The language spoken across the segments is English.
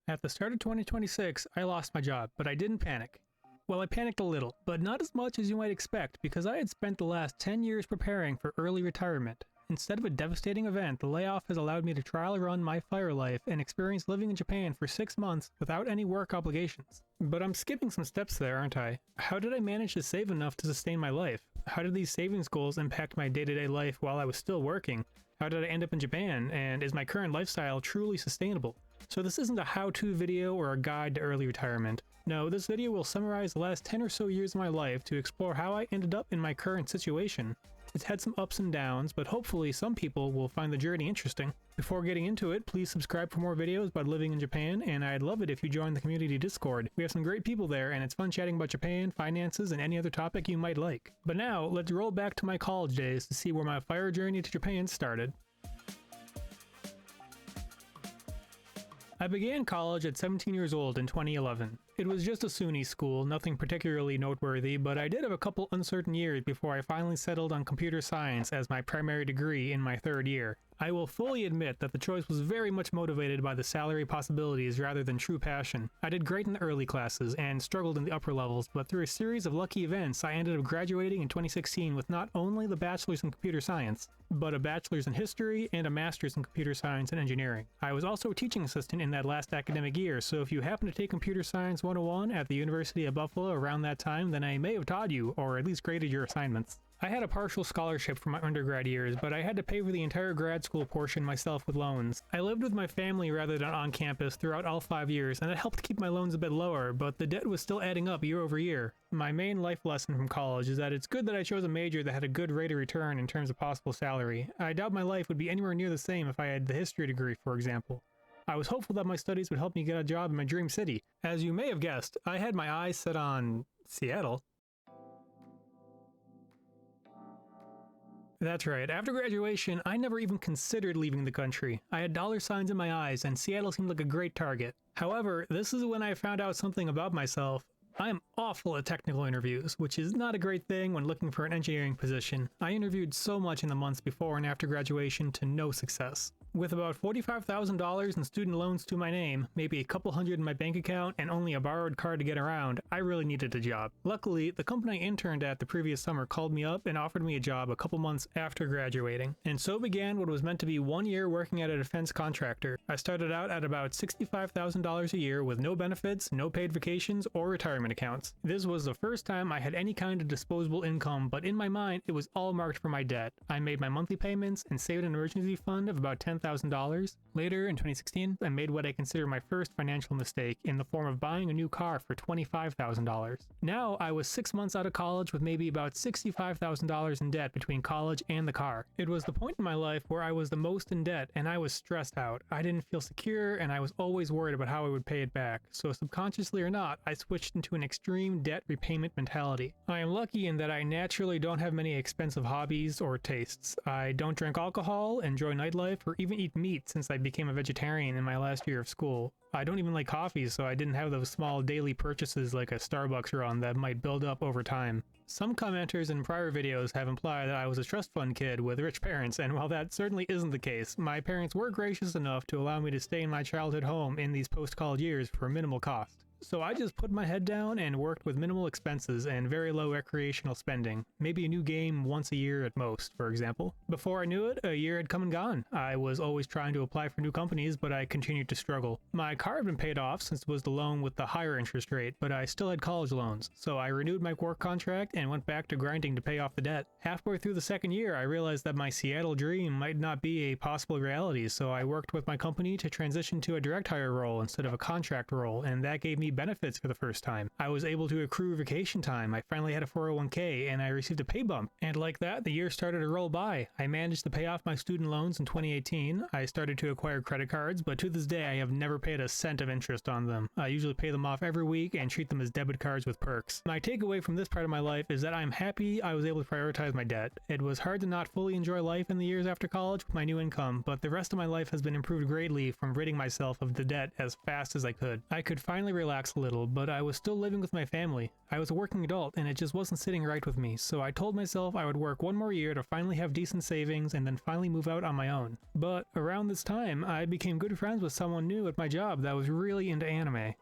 At the start of 2026, I lost my job, but I didn't panic. Well, I panicked a little, but not as much as you might expect because I had spent the last 10 years preparing for early retirement. Instead of a devastating event, the layoff has allowed me to trial run my fire life and experience living in Japan for 6 months without any work obligations. But I'm skipping some steps there, aren't I? How did I manage to save enough to sustain my life? How did these savings goals impact my day-to-day life while I was still working? How did I end up in Japan? And is my current lifestyle truly sustainable? So this isn't a how-to video or a guide to early retirement. No, this video will summarize the last 10 or so years of my life to explore how I ended up in my current situation. It's had some ups and downs, but hopefully some people will find the journey interesting. Before getting into it, please subscribe for more videos about living in Japan, and I'd love it if you join the community Discord. We have some great people there, and it's fun chatting about Japan, finances, and any other topic you might like. But now, let's roll back to my college days to see where my fire journey to Japan started. I began college at 17 years old in 2011. It was just a SUNY school, nothing particularly noteworthy, but I did have a couple uncertain years before I finally settled on computer science as my primary degree in my third year. I will fully admit that the choice was very much motivated by the salary possibilities rather than true passion. I did great in the early classes and struggled in the upper levels, but through a series of lucky events, I ended up graduating in 2016 with not only the bachelor's in computer science, but a bachelor's in history and a master's in computer science and engineering. I was also a teaching assistant in that last academic year, so if you happen to take Computer Science 101 at the University of Buffalo around that time, then I may have taught you, or at least graded your assignments. I had a partial scholarship for my undergrad years, but I had to pay for the entire grad school portion myself with loans. I lived with my family rather than on campus throughout all 5 years, and it helped keep my loans a bit lower, but the debt was still adding up year over year. My main life lesson from college is that it's good that I chose a major that had a good rate of return in terms of possible salary. I doubt my life would be anywhere near the same if I had the history degree, for example. I was hopeful that my studies would help me get a job in my dream city. As you may have guessed, I had my eyes set on Seattle. That's right, after graduation, I never even considered leaving the country. I had dollar signs in my eyes, and Seattle seemed like a great target. However, this is when I found out something about myself. I am awful at technical interviews, which is not a great thing when looking for an engineering position. I interviewed so much in the months before and after graduation to no success. With about $45,000 in student loans to my name, maybe a couple hundred in my bank account, and only a borrowed car to get around, I really needed a job. Luckily, the company I interned at the previous summer called me up and offered me a job a couple months after graduating. And so began what was meant to be 1 year working at a defense contractor. I started out at about $65,000 a year with no benefits, no paid vacations, or retirement accounts. This was the first time I had any kind of disposable income, but in my mind, it was all marked for my debt. I made my monthly payments and saved an emergency fund of about $10,000. Later, in 2016, I made what I consider my first financial mistake in the form of buying a new car for $25,000. Now, I was 6 months out of college with maybe about $65,000 in debt between college and the car. It was the point in my life where I was the most in debt and I was stressed out. I didn't feel secure and I was always worried about how I would pay it back. So subconsciously or not, I switched into an extreme debt repayment mentality. I am lucky in that I naturally don't have many expensive hobbies or tastes. I don't drink alcohol, enjoy nightlife, or even eat meat since I became a vegetarian in my last year of school. I don't even like coffee, so I didn't have those small daily purchases like a Starbucks run that might build up over time. Some commenters in prior videos have implied that I was a trust fund kid with rich parents, and while that certainly isn't the case, my parents were gracious enough to allow me to stay in my childhood home in these post-college years for minimal cost. So I just put my head down and worked with minimal expenses and very low recreational spending. Maybe a new game once a year at most, for example. Before I knew it, a year had come and gone. I was always trying to apply for new companies, but I continued to struggle. My car had been paid off since it was the loan with the higher interest rate, but I still had college loans. So I renewed my work contract and went back to grinding to pay off the debt. Halfway through the second year, I realized that my Seattle dream might not be a possible reality, so I worked with my company to transition to a direct hire role instead of a contract role, and that gave me benefits for the first time. I was able to accrue vacation time, I finally had a 401k, and I received a pay bump. And like that, the year started to roll by. I managed to pay off my student loans in 2018. I started to acquire credit cards, but to this day I have never paid a cent of interest on them. I usually pay them off every week and treat them as debit cards with perks. My takeaway from this part of my life is that I'm happy I was able to prioritize my debt. It was hard to not fully enjoy life in the years after college with my new income, but the rest of my life has been improved greatly from ridding myself of the debt as fast as I could. I could finally relax relax a little, but I was still living with my family. I was a working adult and it just wasn't sitting right with me, so I told myself I would work one more year to finally have decent savings and then finally move out on my own. But around this time, I became good friends with someone new at my job that was really into anime.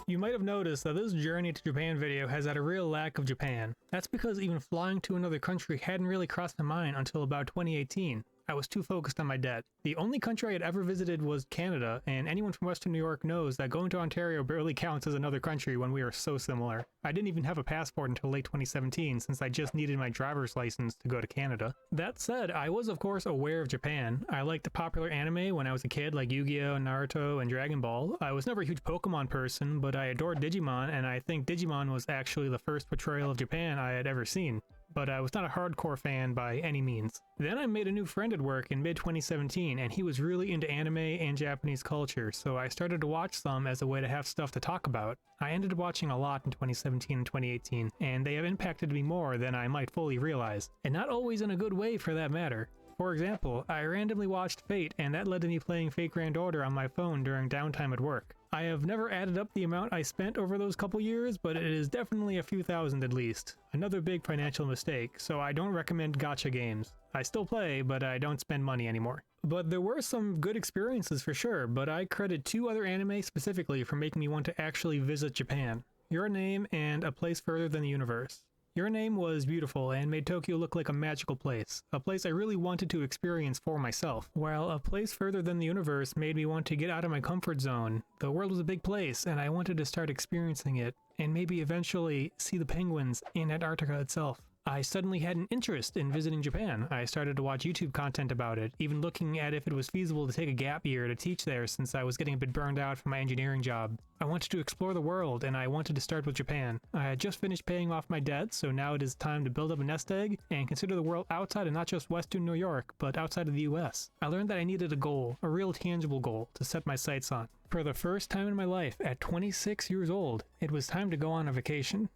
You might have noticed that this Journey to Japan video has had a real lack of Japan. That's because even flying to another country hadn't really crossed my mind until about 2018. I was too focused on my debt. The only country I had ever visited was Canada, and anyone from Western New York knows that going to Ontario barely counts as another country when we are so similar. I didn't even have a passport until late 2017 since I just needed my driver's license to go to Canada. That said, I was of course aware of Japan. I liked popular anime when I was a kid like Yu-Gi-Oh!, Naruto, and Dragon Ball. I was never a huge Pokemon person, but I adored Digimon, and I think Digimon was actually the first portrayal of Japan I had ever seen. But I was not a hardcore fan by any means. Then I made a new friend at work in mid-2017, and he was really into anime and Japanese culture, so I started to watch some as a way to have stuff to talk about. I ended up watching a lot in 2017 and 2018, and they have impacted me more than I might fully realize. And not always in a good way for that matter. For example, I randomly watched Fate, and that led to me playing Fate Grand Order on my phone during downtime at work. I have never added up the amount I spent over those couple years, but it is definitely a few thousand at least. Another big financial mistake, so I don't recommend gacha games. I still play, but I don't spend money anymore. But there were some good experiences for sure, but I credit two other anime specifically for making me want to actually visit Japan. Your Name and A Place Further Than the Universe. Your Name was beautiful and made Tokyo look like a magical place, a place I really wanted to experience for myself, while A Place Further Than the Universe made me want to get out of my comfort zone. The world was a big place and I wanted to start experiencing it, and maybe eventually see the penguins in Antarctica itself. I suddenly had an interest in visiting Japan. I started to watch YouTube content about it, even looking at if it was feasible to take a gap year to teach there since I was getting a bit burned out from my engineering job. I wanted to explore the world, and I wanted to start with Japan. I had just finished paying off my debt, so now it is time to build up a nest egg and consider the world outside of not just Western New York, but outside of the US. I learned that I needed a goal, a real tangible goal, to set my sights on. For the first time in my life, at 26 years old, it was time to go on a vacation.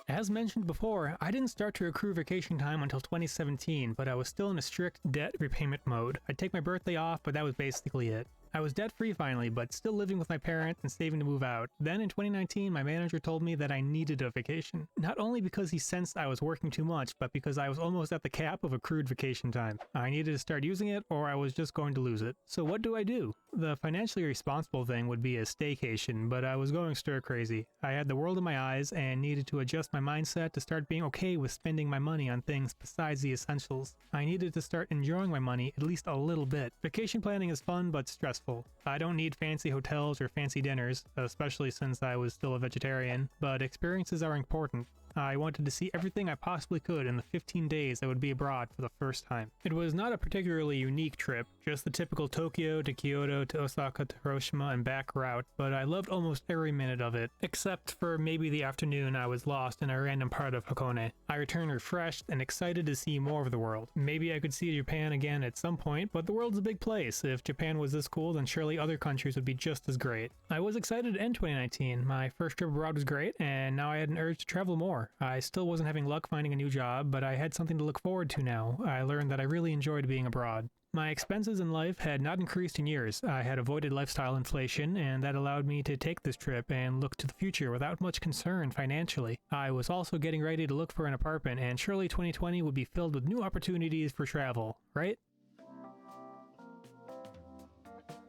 As mentioned before, I didn't start to accrue vacation time until 2017, but I was still in a strict debt repayment mode. I'd take my birthday off, but that was basically it. I was debt-free finally, but still living with my parents and saving to move out. Then in 2019, my manager told me that I needed a vacation. Not only because he sensed I was working too much, but because I was almost at the cap of accrued vacation time. I needed to start using it, or I was just going to lose it. So what do I do? The financially responsible thing would be a staycation, but I was going stir crazy. I had the world in my eyes and needed to adjust my mindset to start being okay with spending my money on things besides the essentials. I needed to start enjoying my money at least a little bit. Vacation planning is fun but stressful. I don't need fancy hotels or fancy dinners, especially since I was still a vegetarian, but experiences are important. I wanted to see everything I possibly could in the 15 days I would be abroad for the first time. It was not a particularly unique trip, just the typical Tokyo to Kyoto to Osaka to Hiroshima and back route, but I loved almost every minute of it, except for maybe the afternoon I was lost in a random part of Hakone. I returned refreshed and excited to see more of the world. Maybe I could see Japan again at some point, but the world's a big place. If Japan was this cool, then surely other countries would be just as great. I was excited to end 2019. My first trip abroad was great, and now I had an urge to travel more. I still wasn't having luck finding a new job, but I had something to look forward to now. I learned that I really enjoyed being abroad. My expenses in life had not increased in years. I had avoided lifestyle inflation, and that allowed me to take this trip and look to the future without much concern financially. I was also getting ready to look for an apartment, and surely 2020 would be filled with new opportunities for travel, right?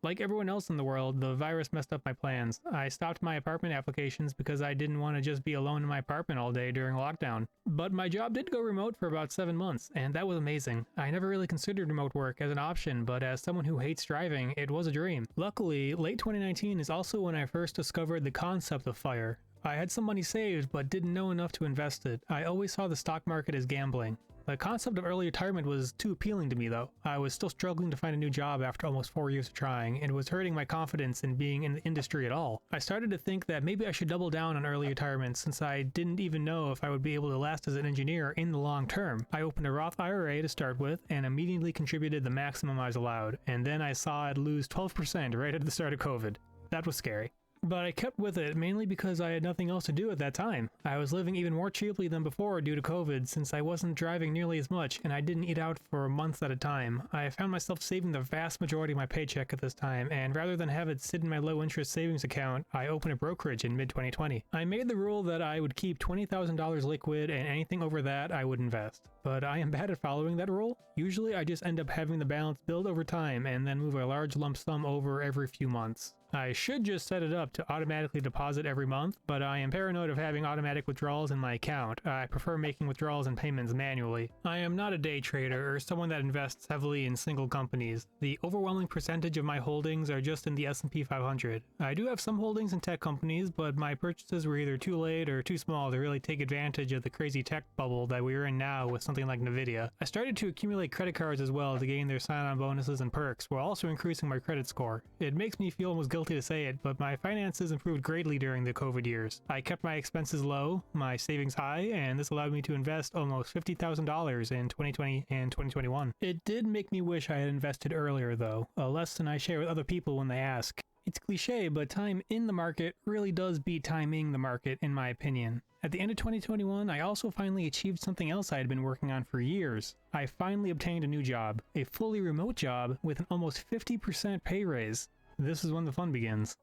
Like everyone else in the world, the virus messed up my plans. I stopped my apartment applications because I didn't want to just be alone in my apartment all day during lockdown. But my job did go remote for about 7 months, and that was amazing. I never really considered remote work as an option, but as someone who hates driving, it was a dream. Luckily, late 2019 is also when I first discovered the concept of FIRE. I had some money saved, but didn't know enough to invest it. I always saw the stock market as gambling. The concept of early retirement was too appealing to me though. I was still struggling to find a new job after almost 4 years of trying, and it was hurting my confidence in being in the industry at all. I started to think that maybe I should double down on early retirement since I didn't even know if I would be able to last as an engineer in the long term. I opened a Roth IRA to start with and immediately contributed the maximum I was allowed, and then I saw it lose 12% right at the start of COVID. That was scary. But I kept with it mainly because I had nothing else to do at that time. I was living even more cheaply than before due to COVID, since I wasn't driving nearly as much and I didn't eat out for months at a time. I found myself saving the vast majority of my paycheck at this time, and rather than have it sit in my low interest savings account, I opened a brokerage in mid-2020. I made the rule that I would keep $20,000 liquid and anything over that I would invest. But I am bad at following that rule. Usually I just end up having the balance build over time and then move a large lump sum over every few months. I should just set it up to automatically deposit every month, but I am paranoid of having automatic withdrawals in my account. I prefer making withdrawals and payments manually. I am not a day trader or someone that invests heavily in single companies. The overwhelming percentage of my holdings are just in the S&P 500. I do have some holdings in tech companies, but my purchases were either too late or too small to really take advantage of the crazy tech bubble that we are in now with something like Nvidia. I started to accumulate credit cards as well to gain their sign-on bonuses and perks, while also increasing my credit score. It makes me feel almost guilty to say it, but my finances improved greatly during the COVID years. I kept my expenses low, my savings high, and this allowed me to invest almost $50,000 in 2020 and 2021. It did make me wish I had invested earlier though, a lesson I share with other people when they ask. It's cliche, but time in the market really does beat timing the market in my opinion. At the end of 2021, I also finally achieved something else I had been working on for years. I finally obtained a new job, a fully remote job with an almost 50% pay raise. This is when the fun begins.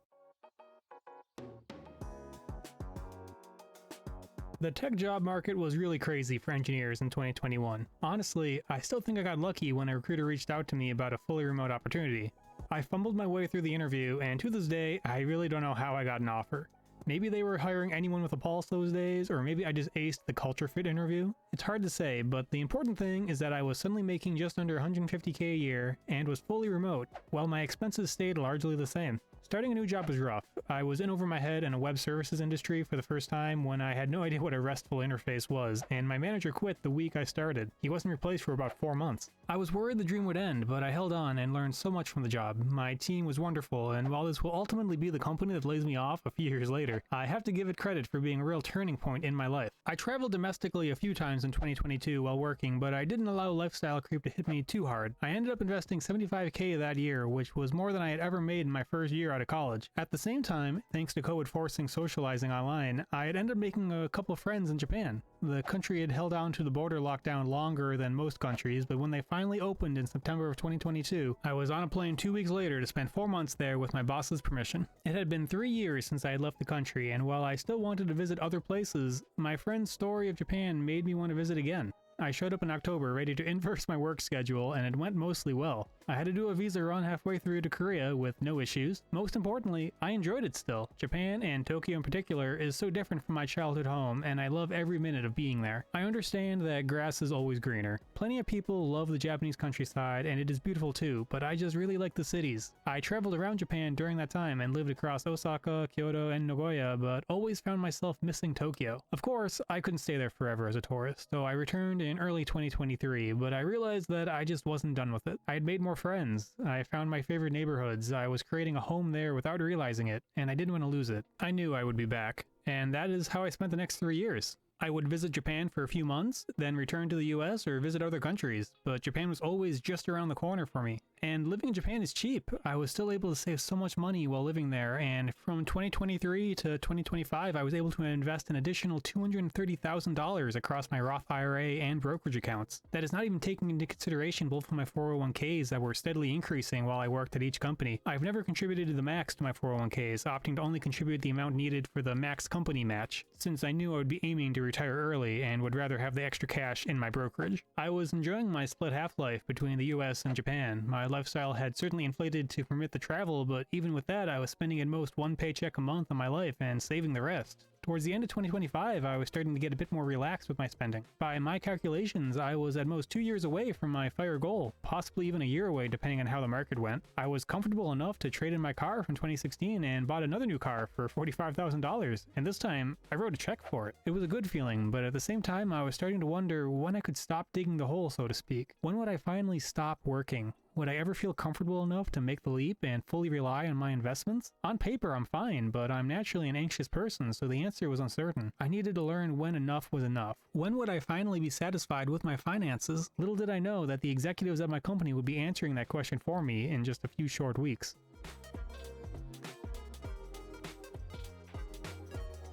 The tech job market was really crazy for engineers in 2021. Honestly, I still think I got lucky when a recruiter reached out to me about a fully remote opportunity. I fumbled my way through the interview, and to this day, I really don't know how I got an offer. Maybe they were hiring anyone with a pulse those days, or maybe I just aced the culture fit interview. It's hard to say, but the important thing is that I was suddenly making just under $150K a year and was fully remote, while my expenses stayed largely the same. Starting a new job was rough. I was in over my head in a web services industry for the first time when I had no idea what a RESTful interface was, and my manager quit the week I started. He wasn't replaced for about 4 months. I was worried the dream would end, but I held on and learned so much from the job. My team was wonderful, and while this will ultimately be the company that lays me off a few years later, I have to give it credit for being a real turning point in my life. I traveled domestically a few times in 2022 while working, but I didn't allow lifestyle creep to hit me too hard. I ended up investing $75K that year, which was more than I had ever made in my first year out of college. At the same time, thanks to COVID forcing socializing online, I had ended up making a couple of friends in Japan. The country had held on to the border lockdown longer than most countries, but when they finally opened in September of 2022, I was on a plane 2 weeks later to spend 4 months there with my boss's permission. It had been 3 years since I had left the country, and while I still wanted to visit other places, my friend's story of Japan made me want to visit again. I showed up in October ready to inverse my work schedule, and it went mostly well. I had to do a visa run halfway through to Korea with no issues. Most importantly, I enjoyed it still. Japan, and Tokyo in particular, is so different from my childhood home, and I love every minute of being there. I understand that grass is always greener. Plenty of people love the Japanese countryside, and it is beautiful too, but I just really like the cities. I traveled around Japan during that time and lived across Osaka, Kyoto, and Nagoya, but always found myself missing Tokyo. Of course, I couldn't stay there forever as a tourist, so I returned in early 2023, but I realized that I just wasn't done with it. I had made more friends, I found my favorite neighborhoods, I was creating a home there without realizing it, and I didn't want to lose it. I knew I would be back, and that is how I spent the next 3 years. I would visit Japan for a few months, then return to the US or visit other countries, but Japan was always just around the corner for me. And living in Japan is cheap. I was still able to save so much money while living there, and from 2023 to 2025, I was able to invest an additional $230,000 across my Roth IRA and brokerage accounts. That is not even taking into consideration both of my 401ks that were steadily increasing while I worked at each company. I've never contributed to the max to my 401ks, opting to only contribute the amount needed for the max company match, since I knew I would be aiming to retire early and would rather have the extra cash in my brokerage. I was enjoying my split half-life between the US and Japan. My lifestyle had certainly inflated to permit the travel, but even with that, I was spending at most one paycheck a month on my life and saving the rest. Towards the end of 2025, I was starting to get a bit more relaxed with my spending. By my calculations, I was at most 2 years away from my FIRE goal, possibly even a year away depending on how the market went. I was comfortable enough to trade in my car from 2016 and bought another new car for $45,000, and this time, I wrote a check for it. It was a good feeling, but at the same time, I was starting to wonder when I could stop digging the hole, so to speak. When would I finally stop working? Would I ever feel comfortable enough to make the leap and fully rely on my investments? On paper, I'm fine, but I'm naturally an anxious person, so the answer was uncertain. I needed to learn when enough was enough. When would I finally be satisfied with my finances? Little did I know that the executives at my company would be answering that question for me in just a few short weeks.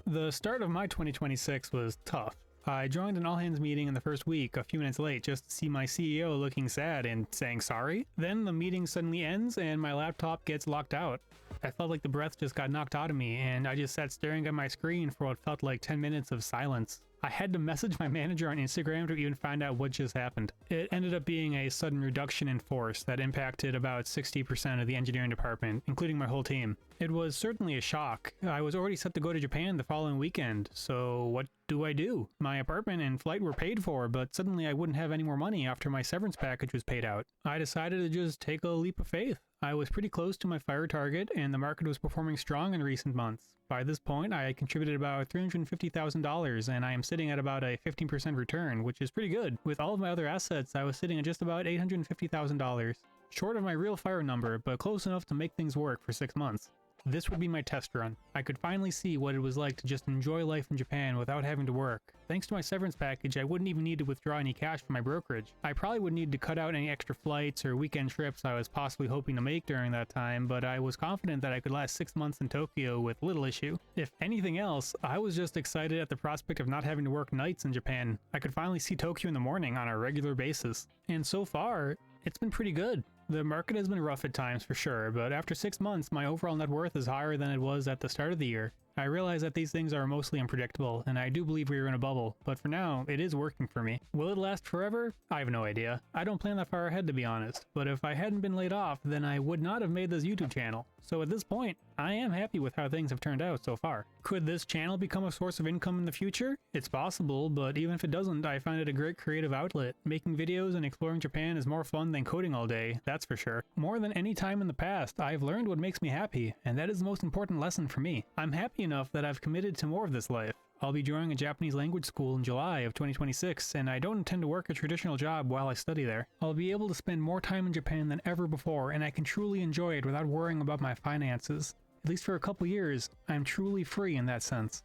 The start of my 2026 was tough. I joined an all-hands meeting in the first week, a few minutes late, just to see my CEO looking sad and saying sorry. Then the meeting suddenly ends and my laptop gets locked out. I felt like the breath just got knocked out of me, and I just sat staring at my screen for what felt like 10 minutes of silence. I had to message my manager on Instagram to even find out what just happened. It ended up being a sudden reduction in force that impacted about 60% of the engineering department, including my whole team. It was certainly a shock. I was already set to go to Japan the following weekend, so what do I do? My apartment and flight were paid for, but suddenly I wouldn't have any more money after my severance package was paid out. I decided to just take a leap of faith. I was pretty close to my fire target, and the market was performing strong in recent months. By this point, I had contributed about $350,000, and I am sitting at about a 15% return, which is pretty good. With all of my other assets, I was sitting at just about $850,000. Short of my real fire number, but close enough to make things work for 6 months. This would be my test run. I could finally see what it was like to just enjoy life in Japan without having to work. Thanks to my severance package, I wouldn't even need to withdraw any cash from my brokerage. I probably would need to cut out any extra flights or weekend trips I was possibly hoping to make during that time, but I was confident that I could last 6 months in Tokyo with little issue. If anything else, I was just excited at the prospect of not having to work nights in Japan. I could finally see Tokyo in the morning on a regular basis. And so far, it's been pretty good. The market has been rough at times for sure, but after 6 months, my overall net worth is higher than it was at the start of the year. I realize that these things are mostly unpredictable, and I do believe we are in a bubble, but for now, it is working for me. Will it last forever? I have no idea. I don't plan that far ahead, to be honest, but if I hadn't been laid off, then I would not have made this YouTube channel. So at this point, I am happy with how things have turned out so far. Could this channel become a source of income in the future? It's possible, but even if it doesn't, I find it a great creative outlet. Making videos and exploring Japan is more fun than coding all day, that's for sure. More than any time in the past, I've learned what makes me happy, and that is the most important lesson for me. I'm happy enough that I've committed to more of this life. I'll be joining a Japanese language school in July of 2026, and I don't intend to work a traditional job while I study there. I'll be able to spend more time in Japan than ever before, and I can truly enjoy it without worrying about my finances. At least for a couple years, I'm truly free in that sense.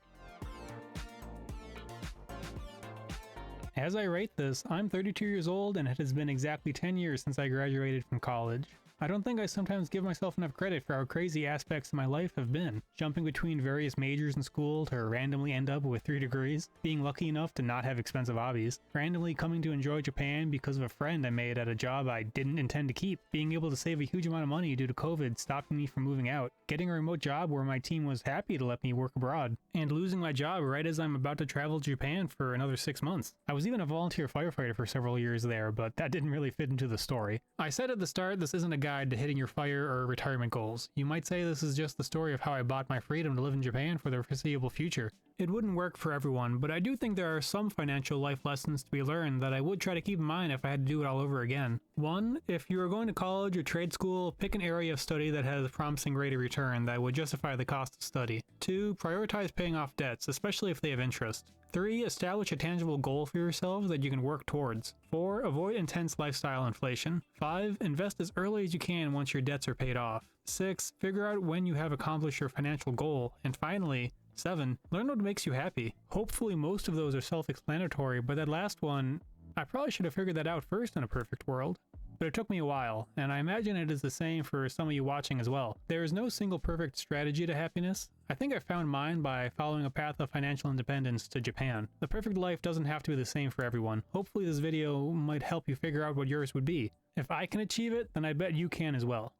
As I write this, I'm 32 years old, and it has been exactly 10 years since I graduated from college. I don't think I sometimes give myself enough credit for how crazy aspects of my life have been. Jumping between various majors in school to randomly end up with 3 degrees, being lucky enough to not have expensive hobbies, randomly coming to enjoy Japan because of a friend I made at a job I didn't intend to keep, being able to save a huge amount of money due to COVID stopping me from moving out, getting a remote job where my team was happy to let me work abroad, and losing my job right as I'm about to travel to Japan for another 6 months. I was even a volunteer firefighter for several years there, but that didn't really fit into the story. I said at the start this isn't a guide to hitting your fire or retirement goals. You might say this is just the story of how I bought my freedom to live in Japan for the foreseeable future. It wouldn't work for everyone, but I do think there are some financial life lessons to be learned that I would try to keep in mind if I had to do it all over again. 1. If you are going to college or trade school, pick an area of study that has a promising rate of return that would justify the cost of study. 2. Prioritize paying off debts, especially if they have interest. 3. Establish a tangible goal for yourself that you can work towards. 4. Avoid intense lifestyle inflation. 5. Invest as early as you can once your debts are paid off. 6. Figure out when you have accomplished your financial goal. And finally, 7. Learn what makes you happy. Hopefully most of those are self-explanatory, but that last one, I probably should have figured that out first in a perfect world. But it took me a while, and I imagine it is the same for some of you watching as well. There is no single perfect strategy to happiness. I think I found mine by following a path of financial independence to Japan. The perfect life doesn't have to be the same for everyone. Hopefully this video might help you figure out what yours would be. If I can achieve it, then I bet you can as well.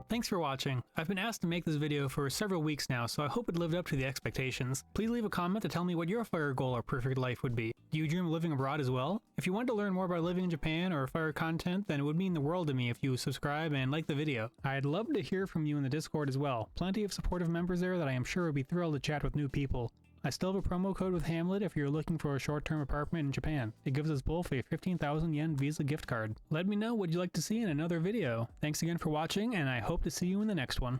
Thanks for watching. I've been asked to make this video for several weeks now, so I hope it lived up to the expectations. Please leave a comment to tell me what your fire goal or perfect life would be. Do you dream of living abroad as well? If you want to learn more about living in Japan or fire content, then it would mean the world to me if you subscribe and like the video. I'd love to hear from you in the Discord as well. Plenty of supportive members there that I am sure would be thrilled to chat with new people. I still have a promo code with Hmlet if you're looking for a short-term apartment in Japan. It gives us both a 15,000 yen Visa gift card. Let me know what you'd like to see in another video. Thanks again for watching, and I hope to see you in the next one.